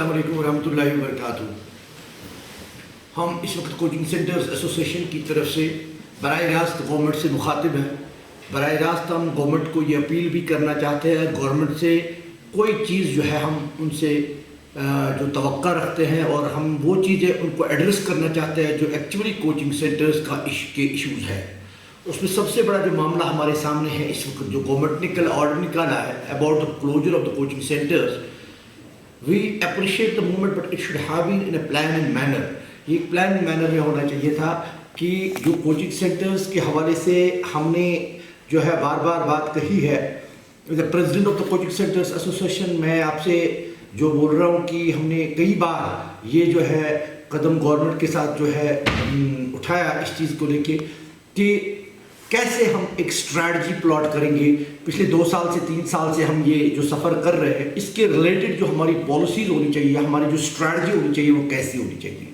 अस्सलाम वालेकुम रहमतुल्लाहि व बरकातहू। हम इस वक्त कोचिंग सेंटर्स एसोसिएशन की तरफ से बराह रास्त गवर्नमेंट से मुखातिब हैं। बराह रास्त हम गवर्नमेंट को ये अपील भी करना चाहते हैं, गवर्नमेंट से कोई चीज़ जो है हम उनसे जो तवक्का रखते हैं और हम वो चीज़ें उनको एड्रेस करना चाहते हैं जो एक्चुअली कोचिंग सेंटर्स के इश्यूज़ है। उसमें सबसे बड़ा जो मामला हमारे सामने है इस वक्त, जो गवर्नमेंट ने कल ऑर्डर निकाला है about the closure of the coaching centres, we appreciate the movement but it should have been in a plan and manner. ये प्लान एंड मैनर में होना चाहिए था कि जो कोचिंग सेंटर्स के हवाले से हमने जो है बार बार बात कही है। The president of the coaching centres association, मैं आपसे जो बोल रहा हूँ कि हमने कई बार ये जो है कदम गवर्नमेंट के साथ जो है उठाया इस चीज़ को लेके कि कैसे हम एक स्ट्रैटजी प्लॉट करेंगे। पिछले 2 साल से 3 साल से हम ये जो सफ़र कर रहे हैं, इसके रिलेटेड जो हमारी पॉलिसीज़ होनी चाहिए, हमारी जो स्ट्रैटजी होनी चाहिए वो कैसी होनी चाहिए।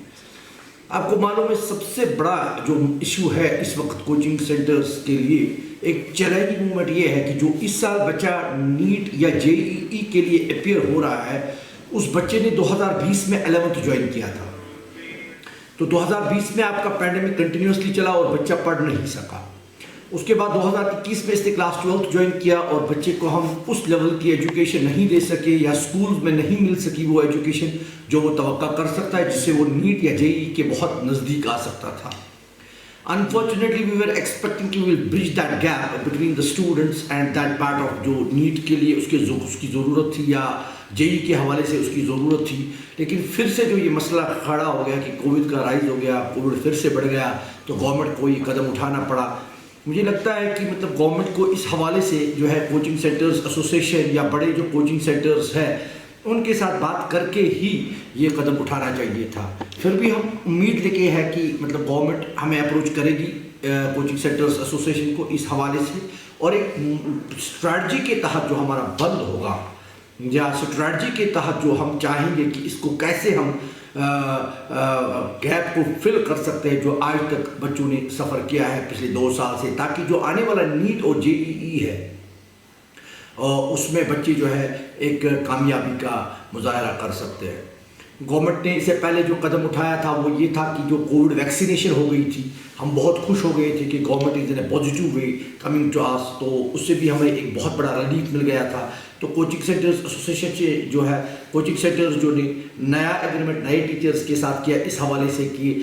आपको मालूम है सबसे बड़ा जो इशू है इस वक्त कोचिंग सेंटर्स के लिए, एक चैलेंजिंग मूवमेंट ये है कि जो इस साल बच्चा नीट या जेईई के लिए अपियर हो रहा है, उस बच्चे ने 2020 में 11th ज्वाइन किया था। तो 2020 में आपका पैंडेमिक कंटिन्यूसली चला और बच्चा पढ़ नहीं सका। उसके बाद 2021 में इसने क्लास 12th ज्वाइन किया और बच्चे को हम उस लेवल की एजुकेशन नहीं दे सके या स्कूल में नहीं मिल सकी वो एजुकेशन जो वो तवक्का कर सकता है, जिससे वो नीट या जेईई के बहुत नज़दीक आ सकता था। अनफॉर्चुनेटली वी वर एक्सपेक्टिंग कि will bridge that gap between the students and that part of जो नीट के लिए उसकी ज़रूरत थी या जेईई के हवाले से उसकी ज़रूरत थी। लेकिन फिर से जो ये मसला खड़ा हो गया कि कोविड का राइज हो गया, कोविड फिर से बढ़ गया, तो गवर्नमेंट को ये कदम उठाना पड़ा। मुझे लगता है कि मतलब गवर्नमेंट को इस हवाले से जो है कोचिंग सेंटर्स एसोसिएशन या बड़े जो कोचिंग सेंटर्स हैं उनके साथ बात करके ही ये कदम उठाना चाहिए था। फिर भी हम उम्मीद लेके हैं कि मतलब गवर्नमेंट हमें अप्रोच करेगी कोचिंग सेंटर्स एसोसिएशन को इस हवाले से, और एक स्ट्रैटजी के तहत जो हमारा बंद होगा या स्ट्रैटजी के तहत जो हम चाहेंगे कि इसको कैसे हम गैप को फिल कर सकते हैं जो आज तक बच्चों ने सफ़र किया है पिछले 2 साल से, ताकि जो आने वाला नीट और जेईई है उसमें बच्चे जो है एक कामयाबी का मुजाहरा कर सकते हैं। गवर्नमेंट ने इससे पहले जो कदम उठाया था वो ये था कि जो कोविड वैक्सीनेशन हो गई थी, हम बहुत खुश हो गए थे कि government is in a positive way coming to us, तो उससे भी हमें एक बहुत बड़ा रिलीफ मिल गया था। तो कोचिंग सेंटर्स एसोसिएशन से जो है कोचिंग सेंटर्स जो ने नया एग्रीमेंट नए टीचर्स के साथ किया इस हवाले से कि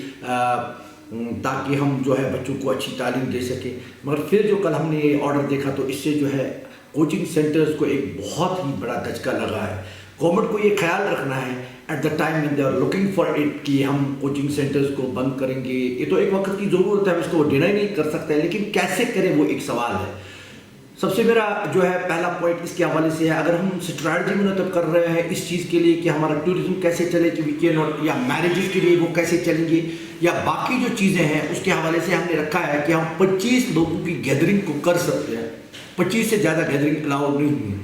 ताकि हम जो है बच्चों को अच्छी तालीम दे सकें। मगर फिर जो कल हमने ये ऑर्डर देखा तो इससे जो है कोचिंग सेंटर्स को एक बहुत ही बड़ा धचका लगा है। गवर्नमेंट को ये ख्याल रखना है at the time when they are looking for it कि हम कोचिंग सेंटर्स को बंद करेंगे। ये तो एक वक्त की ज़रूरत है, हम इसको डिनाई नहीं कर सकते, लेकिन कैसे करें वो एक सवाल है। सबसे मेरा जो है पहला पॉइंट इसके हवाले से है, अगर हम स्ट्रैटजी मुनतब कर रहे हैं इस चीज़ के लिए कि हमारा टूरिज्म कैसे चले कि वीकेंड और या मैरिजेस के लिए वो कैसे चलेंगे या बाकी जो चीज़ें हैं उसके हवाले से हमने रखा है कि हम 25 लोगों की गैदरिंग को कर सकते हैं, 25 से ज़्यादा गैदरिंग अलाउड नहीं है।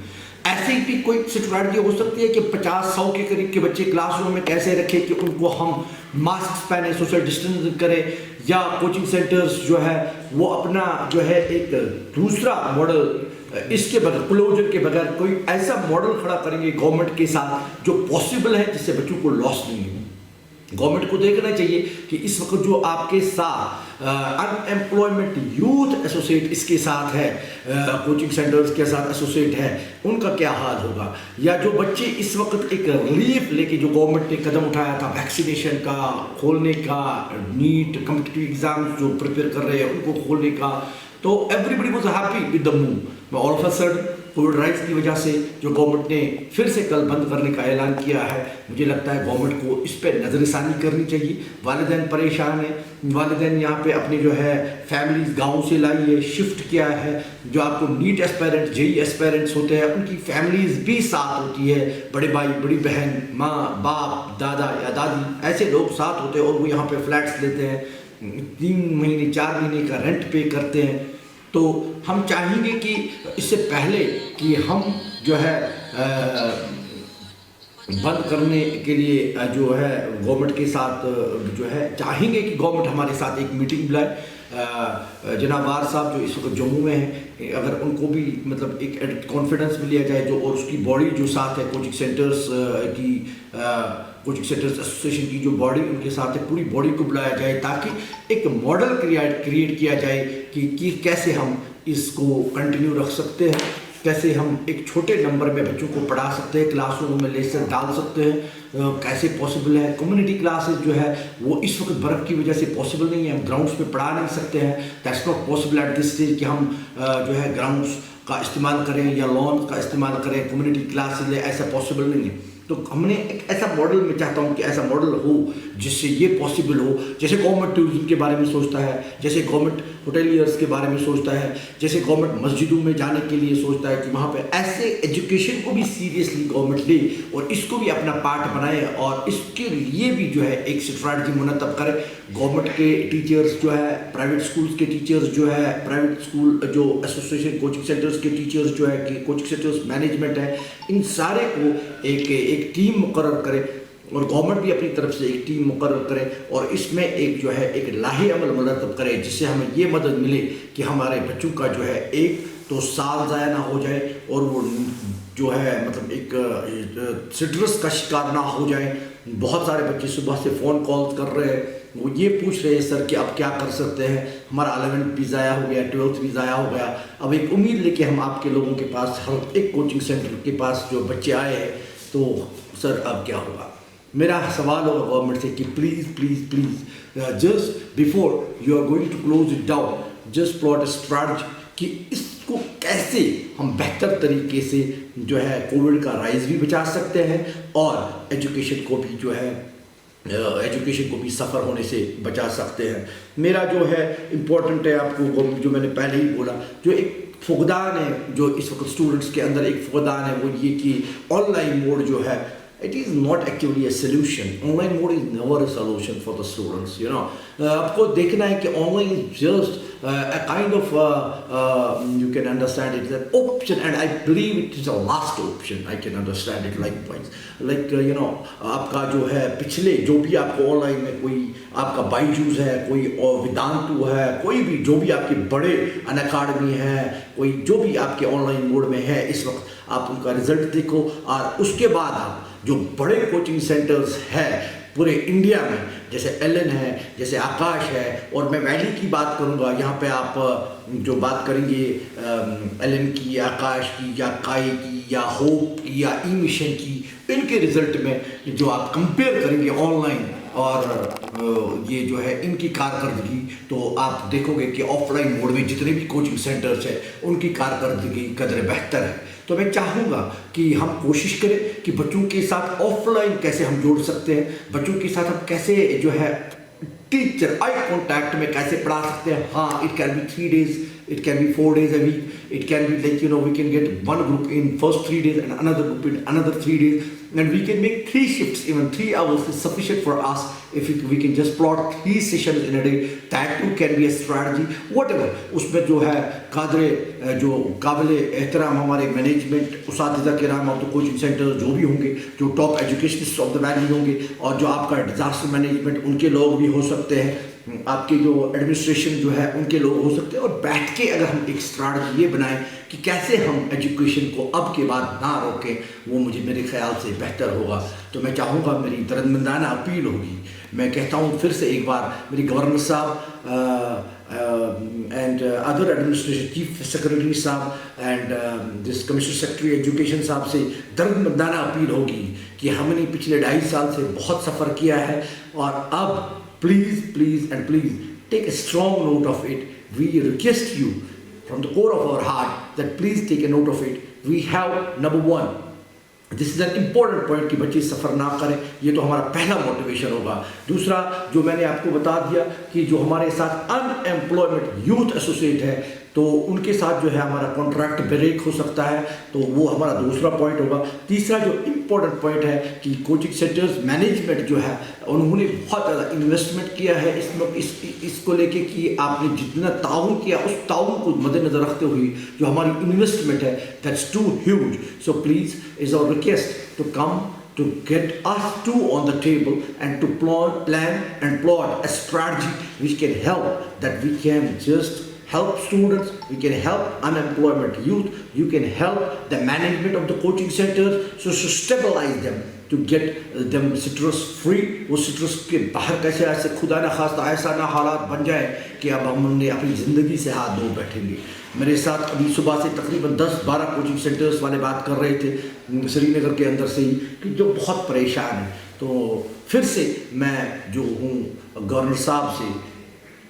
ऐसे ही भी कोई स्ट्रैटजी हो सकती है कि 50-100 के करीब के बच्चे क्लासरूम में कैसे रखें कि उनको हम मास्क पहने, सोशल डिस्टेंसिंग करें, या कोचिंग सेंटर्स जो है वो अपना जो है एक दूसरा मॉडल इसके बगैर क्लोजर के बगैर कोई ऐसा मॉडल खड़ा करेंगे गवर्नमेंट के साथ जो पॉसिबल है, जिससे बच्चों को लॉस नहीं हो। गवर्नमेंट को देखना चाहिए कि इस वक्त जो आपके साथ अनएम्प्लॉयमेंट यूथ एसोसिएट इसके साथ है, कोचिंग सेंटर्स के साथ एसोसिएट है, उनका क्या हाल होगा। या जो बच्चे इस वक्त एक रिलीफ लेके जो गवर्नमेंट ने कदम उठाया था वैक्सीनेशन का, खोलने का, नीट कॉम्पिटिटिव एग्जाम जो प्रिपेयर कर रहे हैं उनको खोलने का, तो everybody was happy with the move. All of a sudden Covid rise की वजह से जो गवर्नमेंट ने फिर से कल बंद करने का ऐलान किया है, मुझे लगता है गवर्नमेंट को इस पर नज़रसानी करनी चाहिए। वालिदैन परेशान है, वालिदैन यहाँ पे अपने जो है फैमिलीज गाँव से लाई है, शिफ्ट किया है। जो आपको नीट एस्पायरेंट जेईई एस्पायरेंट्स होते हैं उनकी फैमिलीज भी साथ होती है, बड़े भाई बड़ी बहन, माँ बाप, दादा या दादी, ऐसे लोग साथ होते हैं और वो यहाँ पे फ्लैट्स लेते हैं, 3 महीने 4 महीने का रेंट पे करते हैं। तो हम चाहेंगे कि इससे पहले कि हम जो है बंद करने के लिए जो है गवर्नमेंट के साथ जो है चाहेंगे कि गवर्नमेंट हमारे साथ एक मीटिंग बुलाए। जनाब वार साहब जो इस वक्त जम्मू में हैं, अगर उनको भी मतलब एक कॉन्फिडेंस में लिया जाए जो, और उसकी बॉडी जो साथ है कोचिंग सेंटर्स की कोचिंग सेंटर्स एसोसिएशन की जो बॉडी उनके साथ है, पूरी बॉडी को बुलाया जाए ताकि एक मॉडल क्रिएट किया जाए कि कैसे हम इसको कंटिन्यू रख सकते हैं, कैसे हम एक छोटे नंबर में बच्चों को पढ़ा सकते हैं, क्लासरूम में लेसन डाल सकते हैं, कैसे पॉसिबल है। कम्युनिटी क्लासेस जो है वो इस वक्त बर्फ़ की वजह से पॉसिबल नहीं है, हम ग्राउंड्स में पढ़ा नहीं सकते हैं। That's not possible at this stage कि हम जो है ग्राउंड्स का इस्तेमाल करें या लॉन का इस्तेमाल करें, कम्युनिटी क्लासेस ले, ऐसा पॉसिबल नहीं है। तो हमने एक ऐसा मॉडल, मैं चाहता हूँ कि ऐसा मॉडल हो जिससे ये पॉसिबल हो, जैसे गवर्नमेंट टूरिज्म के बारे में सोचता है, जैसे गवर्नमेंट होटेलियर्स के बारे में सोचता है, जैसे गवर्नमेंट मस्जिदों में जाने के लिए सोचता है कि वहाँ पे ऐसे एजुकेशन को भी सीरियसली गवर्नमेंट ले और इसको भी अपना पार्ट बनाए और इसके लिए भी जो है एक स्ट्रैटेजी मुनत्तब करे। गवर्नमेंट के टीचर्स जो है, प्राइवेट स्कूल्स के टीचर्स जो है, प्राइवेट स्कूल जो एसोसिएशन कोचिंग सेंटर्स के टीचर्स जो है, कि कोचिंग सेंटर्स मैनेजमेंट है, इन सारे को एक टीम मुकर्रर करे और गवर्नमेंट भी अपनी तरफ से एक टीम मुकर्रर करे और इसमें एक जो है एक लाहे अमल मुरतब करे जिससे हमें ये मदद मिले कि हमारे बच्चों का जो है एक तो साल ज़ाया ना हो जाए और वो जो है मतलब एक सिट्रस का शिकार ना हो जाए। बहुत सारे बच्चे सुबह से फ़ोन कॉल्स कर रहे हैं, वो ये पूछ रहे हैं सर कि अब क्या कर सकते हैं, हमारा 11th भी ज़ाया हो गया, 12th भी ज़ाया हो गया, अब एक उम्मीद लेके हम आपके लोगों के पास, हर एक कोचिंग सेंटर के पास जो बच्चे आए हैं, तो सर अब क्या होगा। मेरा सवाल होगा गवर्नमेंट से कि please please please just before you are going to close it down, just plot a strategy कि इसको कैसे हम बेहतर तरीके से जो है कोविड का राइज भी बचा सकते हैं और एजुकेशन को भी जो है एजुकेशन को भी सफ़र होने से बचा सकते हैं। मेरा जो है इम्पोर्टेंट है आपको जो मैंने पहले ही बोला, जो एक फुकदान है जो इस वक्त स्टूडेंट्स के अंदर एक फुकदान है, वो ये कि ऑनलाइन मोड जो है it is not actually a solution. Online mode is never a solution for the students, you know. आपको देखना है कि online is just a kind of you can understand it as an option and I believe it is a last option. I can understand it likewise. Like you know, आपका जो है पिछले जो भी आपको ऑनलाइन में कोई आपका बाईजूस है, कोई और वेदांतु है, कोई भी जो भी आपके बड़े अनअकैडमी है, कोई जो भी आपके ऑनलाइन मोड में है इस वक्त, आप उनका रिजल्ट देखो और उसके बाद आप जो बड़े कोचिंग सेंटर्स है पूरे इंडिया में, जैसे एलन है, जैसे आकाश है, और मैं वैली की बात करूंगा, यहाँ पे आप जो बात करेंगे एलन की, आकाश की या काई की या होप की या ई मिशन की, इनके रिजल्ट में जो आप कंपेयर करेंगे ऑनलाइन और ये जो है इनकी कारकर्दगी, तो आप देखोगे कि ऑफलाइन मोड में जितने भी कोचिंग सेंटर्स हैं उनकी कारकर्दगी कदर बेहतर है। तो मैं चाहूँगा कि हम कोशिश करें कि बच्चों के साथ ऑफलाइन कैसे हम जोड़ सकते हैं, बच्चों के साथ हम कैसे जो है टीचर आई कॉन्टैक्ट में कैसे पढ़ा सकते हैं। हाँ, it can be 3 days, it can be 4 days a week, it can be like you know we can get one group in first 3 days and another group in another 3 days and we can make 3 shifts, even 3 hours is sufficient for us if we can just plot 3 sessions in a day. That too can be a strategy, whatever. उसमें जो है कादरे जो काबिले एहतराम हमारे management उसातिज़ा किराम और तो कोचिंग सेंटर जो भी होंगे, जो top educationist of the valley होंगे और जो आपका डिजास्टर मैनेजमेंट उनके लोग भी हो सकते हैं, आपके जो एडमिनिस्ट्रेशन जो है उनके लोग हो सकते हैं, और बैठ के अगर हम एक स्ट्रैटेजी ये बनाएं कि कैसे हम एजुकेशन को अब के बाद ना रोकें, वो मुझे मेरे ख्याल से बेहतर होगा। तो मैं चाहूँगा, मेरी दर्दमंदाना अपील होगी, मैं कहता हूँ फिर से एक बार मेरी गवर्नर साहब and other administration chief secretary साहब and this commissioner secretary education साहब से दर्दमंदाना अपील होगी कि हमने पिछले 2.5 साल से बहुत सफ़र किया है और अब please and please take a strong note of it. We request you from the core of our heart that please take a note of it. We have number 1, this is an important point कि बच्चे सफ़र ना करें, ये तो हमारा पहला motivation होगा। दूसरा जो मैंने आपको बता दिया कि जो हमारे साथ अनएम्प्लॉयमेंट यूथ एसोसिएट है तो उनके साथ जो है हमारा कॉन्ट्रैक्ट ब्रेक हो सकता है, तो वो हमारा दूसरा पॉइंट होगा। तीसरा जो इम्पोर्टेंट पॉइंट है कि कोचिंग सेंटर्स मैनेजमेंट जो है उन्होंने बहुत ज़्यादा इन्वेस्टमेंट किया है इसको लेके कि आपने जितना ताउन किया उस ताउन को मद्देनज़र रखते हुए जो हमारी इन्वेस्टमेंट है that's too huge. So please is our request to come to get us two on the table and to plan and plot a strategy which can help, that we can just help students, we can help unemployment youth, you can help the management of the coaching centers, so to stabilize them, to get them stress free. वो stress के बाहर कैसे ऐसे खुदा न खास्ता ऐसा ना हालात बन जाए कि अब हमने अपनी ज़िंदगी से हाथ धो बैठेंगे। मेरे साथ अभी सुबह से तकरीबन 10-12 कोचिंग सेंटर्स वाले बात कर रहे थे श्रीनगर के अंदर से ही, कि जो बहुत परेशान हैं। तो फिर से मैं जो हूँ गवर्नर साहब से,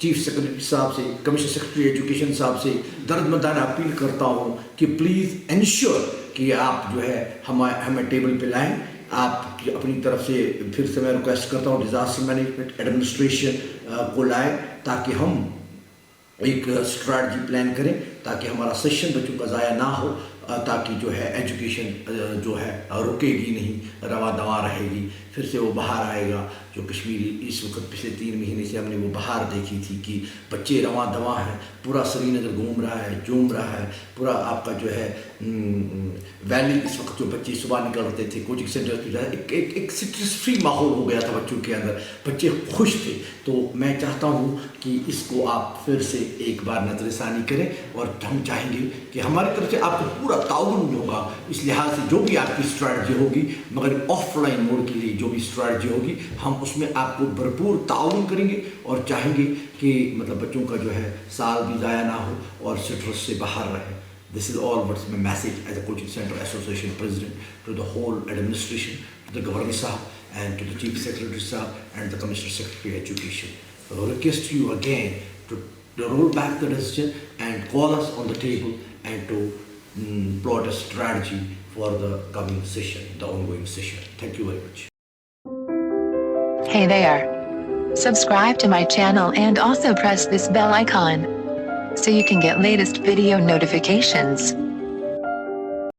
चीफ सेक्रेटरी साहब से, कमिश्नर सेक्रेटरी एजुकेशन साहब से दर्दमंदाना अपील करता हूँ कि प्लीज़ इंश्योर कि आप जो है हमें टेबल पे लाएं। आप अपनी तरफ से फिर से मैं रिक्वेस्ट करता हूँ डिज़ास्टर मैनेजमेंट एडमिनिस्ट्रेशन को लाएं, ताकि हम एक स्ट्रैटेजी प्लान करें, ताकि हमारा सेशन बच्चों का ज़ाया ना हो, ताकि जो है एजुकेशन जो है रुकेगी नहीं, रवा दवा रहेगी। फिर से वो बाहर आएगा जो कश्मीरी इस वक्त पिछले 3 महीने से हमने वो बाहर देखी थी कि बच्चे रवा दवा हैं, पूरा श्रीनगर घूम रहा है, झूम रहा है, पूरा आपका जो है वैली इस वक्त जो बच्चे सुबह निकलते थे कोचिंग सेंटर पे, जो है एक स्ट्रेस फ्री माहौल हो गया था बच्चों के अंदर, बच्चे खुश थे। तो मैं चाहता हूँ कि इसको आप फिर से एक बार नज़रसानी करें, और हम चाहेंगे कि हमारी तरफ से आपको पूरा ताउन होगा इस लिहाज से, जो भी आपकी स्ट्रैटेजी होगी, मगर ऑफलाइन मोड के लिए जो भी स्ट्रैटेजी होगी हम उसमें आपको भरपूर ताउन करेंगे, और चाहेंगे कि मतलब बच्चों का जो है साल भी ज़ाया ना हो और स्ट्रेस से बाहर रहे। This is all what's my message as a Coaching Center Association President to the whole administration, to the Governor Sahab and to the Chief Secretary Sahab and the Commissioner Secretary Education. I will request you again to roll back the decision and call us on the table and to plot a strategy for the coming session, the ongoing session. Thank you very much. Hey there. Subscribe to my channel and also press this bell icon so you can get latest video notifications.